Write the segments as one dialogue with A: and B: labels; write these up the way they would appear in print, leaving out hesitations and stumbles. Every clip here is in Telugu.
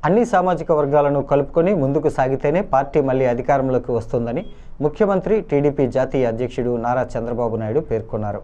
A: అన్ని సామాజిక వర్గాలను కలుపుకొని ముందుకు సాగితేనే పార్టీ మళ్లీ అధికారంలోకి వస్తుందని ముఖ్యమంత్రి టీడీపీ జాతీయ అధ్యక్షుడు నారా చంద్రబాబు నాయుడు పేర్కొన్నారు.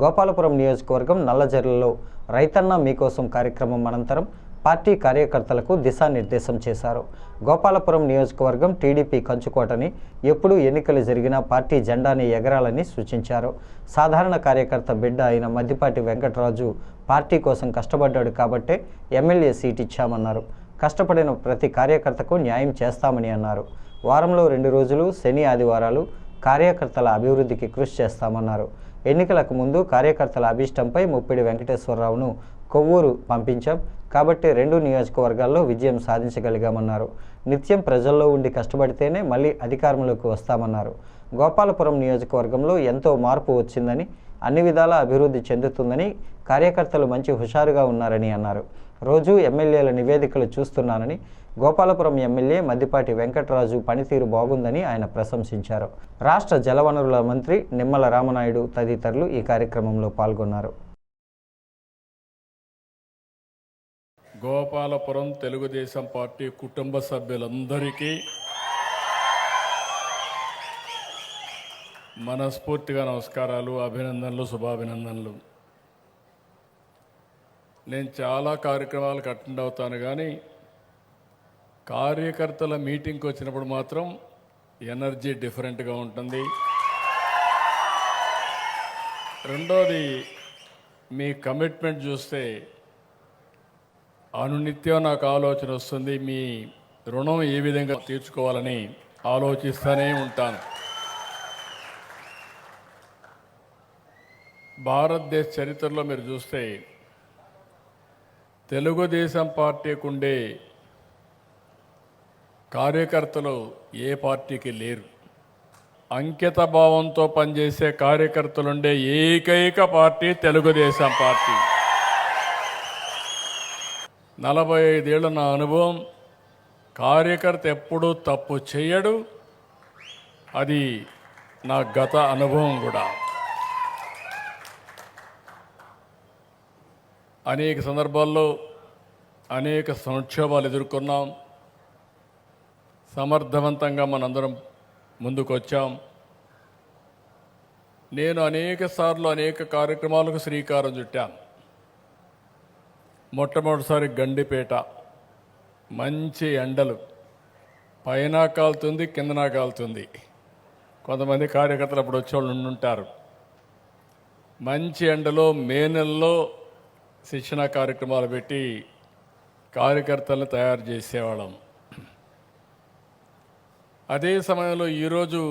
A: గోపాలపురం నియోజకవర్గం నల్లజర్లలో రైతన్న మీకోసం కార్యక్రమం అనంతరం పార్టీ కార్యకర్తలకు దిశానిర్దేశం చేశారు. గోపాలపురం నియోజకవర్గం టీడీపీ కంచుకోటని, ఎప్పుడు ఎన్నికలు జరిగినా పార్టీ జెండాని ఎగరాలని సూచించారు. సాధారణ కార్యకర్త బిడ్డ అయిన మద్దిపాటి వెంకటరాజు పార్టీ కోసం కష్టపడ్డాడు కాబట్టే ఎమ్మెల్యే సీట్ ఇచ్చామన్నారు. కష్టపడిన ప్రతి కార్యకర్తకు న్యాయం చేస్తామని అన్నారు. వారంలో 2 రోజులు శని ఆదివారాలు కార్యకర్తల అభివృద్ధికి కృషి చేస్తామన్నారు. ఎన్నికలకు ముందు కార్యకర్తల అభిష్టంపై ముప్పిడి వెంకటేశ్వరరావును కొవ్వూరు పంపించాం కాబట్టి 2 నియోజకవర్గాల్లో విజయం సాధించగలిగామన్నారు. నిత్యం ప్రజల్లో ఉండి కష్టపడితేనే మళ్ళీ అధికారంలోకి వస్తామన్నారు. గోపాలపురం నియోజకవర్గంలో ఎంతో మార్పు వచ్చిందని, అన్ని విధాలా అభివృద్ధి చెందుతుందని, కార్యకర్తలు మంచి హుషారుగా ఉన్నారని అన్నారు. రోజు ఎమ్మెల్యేల నివేదికలు చూస్తున్నానని, గోపాలపురం ఎమ్మెల్యే మద్దిపాటి వెంకటరాజు పనితీరు బాగుందని ఆయన ప్రశంసించారు. రాష్ట్ర జలవనరుల మంత్రి నిమ్మల రామనాయుడు తదితరులు ఈ కార్యక్రమంలో పాల్గొన్నారు.
B: గోపాలపురం తెలుగుదేశం పార్టీ కుటుంబ సభ్యులందరికీ మనస్ఫూర్తిగా నమస్కారాలు, అభినందనలు, శుభాభినందనలు. నేను చాలా కార్యక్రమాలకు అటెండ్ అవుతాను, కానీ కార్యకర్తల మీటింగ్కి వచ్చినప్పుడు మాత్రం ఎనర్జీ డిఫరెంట్గా ఉంటుంది. రెండోది, మీ కమిట్మెంట్ చూస్తే అనునిత్యం నాకు ఆలోచన వస్తుంది. మీ రుణం ఏ విధంగా తీర్చుకోవాలని ఆలోచిస్తూనే ఉంటాను. భారతదేశ చరిత్రలో మీరు చూస్తే తెలుగుదేశం పార్టీకి ఉండే కార్యకర్తలు ఏ పార్టీకి లేరు. అంకిత భావంతో పనిచేసే కార్యకర్తలుండే ఏకైక పార్టీ తెలుగుదేశం పార్టీ. 45 ఏళ్ళ నా అనుభవం, కార్యకర్త ఎప్పుడూ తప్పు చేయడు. అది నా గత అనుభవం కూడా. అనేక సందర్భాల్లో అనేక సంక్షోభాలు ఎదుర్కొన్నాం. సమర్థవంతంగా మనందరం ముందుకొచ్చాం. నేను అనేక సార్లు అనేక కార్యక్రమాలకు శ్రీకారం చుట్టాను. మొట్టమొదటిసారి గండిపేట, మంచి ఎండలు, పైన కాలుతుంది, కిందన కాలుతుంది. కొంతమంది కార్యకర్తలు అప్పుడు వచ్చేవాళ్ళు ఉండుంటారు. మంచి ఎండలో మే నెలలో శిక్షణ కార్యక్రమాలు పెట్టి కార్యకర్తలను తయారు చేసేవాళ్ళం. అదే సమయంలో ఈరోజు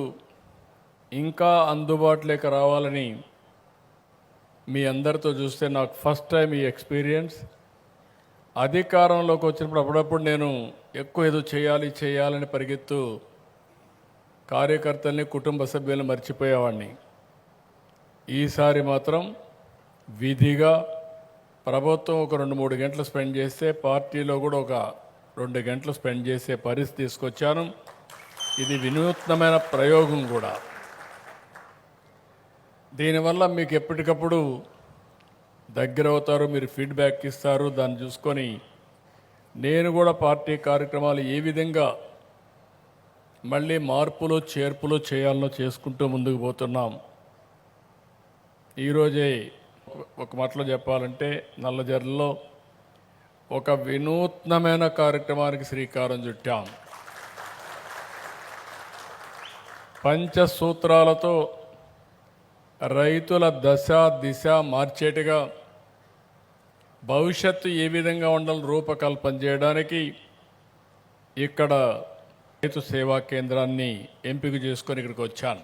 B: ఇంకా అందుబాటులోకి రావాలని మీ అందరితో చూస్తే నాకు ఫస్ట్ టైం ఈ ఎక్స్పీరియన్స్. అధికారంలోకి వచ్చినప్పుడు అప్పుడప్పుడు నేను ఎక్కువ ఏదో చేయాలని పరిగెత్తు కార్యకర్తల్ని, కుటుంబ సభ్యులను మర్చిపోయేవాడిని. ఈసారి మాత్రం విధిగా ప్రభుత్వం ఒక 2-3 గంటలు స్పెండ్ చేస్తే పార్టీలో కూడా ఒక 2 గంటలు స్పెండ్ చేసే పరిస్థితి తీసుకొచ్చాను. ఇది వినూత్నమైన ప్రయోగం కూడా. దీనివల్ల మీకు ఎప్పటికప్పుడు దగ్గర అవుతారు, మీరు ఫీడ్బ్యాక్ ఇస్తారు. దాన్ని చూసుకొని నేను కూడా పార్టీ కార్యక్రమాలు ఏ విధంగా మళ్ళీ మార్పులు చేర్పులు చేయాలనో చేసుకుంటూ ముందుకు పోతున్నాం. ఈరోజే ఒక మాటలో చెప్పాలంటే నల్లజర్లలో ఒక వినూత్నమైన కార్యక్రమానికి శ్రీకారం చుట్టాం. పంచసూత్రాలతో రైతుల దశ దిశ మార్చేట్టుగా భవిష్యత్తు ఏ విధంగా ఉండాలని రూపకల్పన చేయడానికి ఇక్కడ రైతు సేవా కేంద్రాన్ని ఎంపిక చేసుకొని ఇక్కడికి వచ్చాను.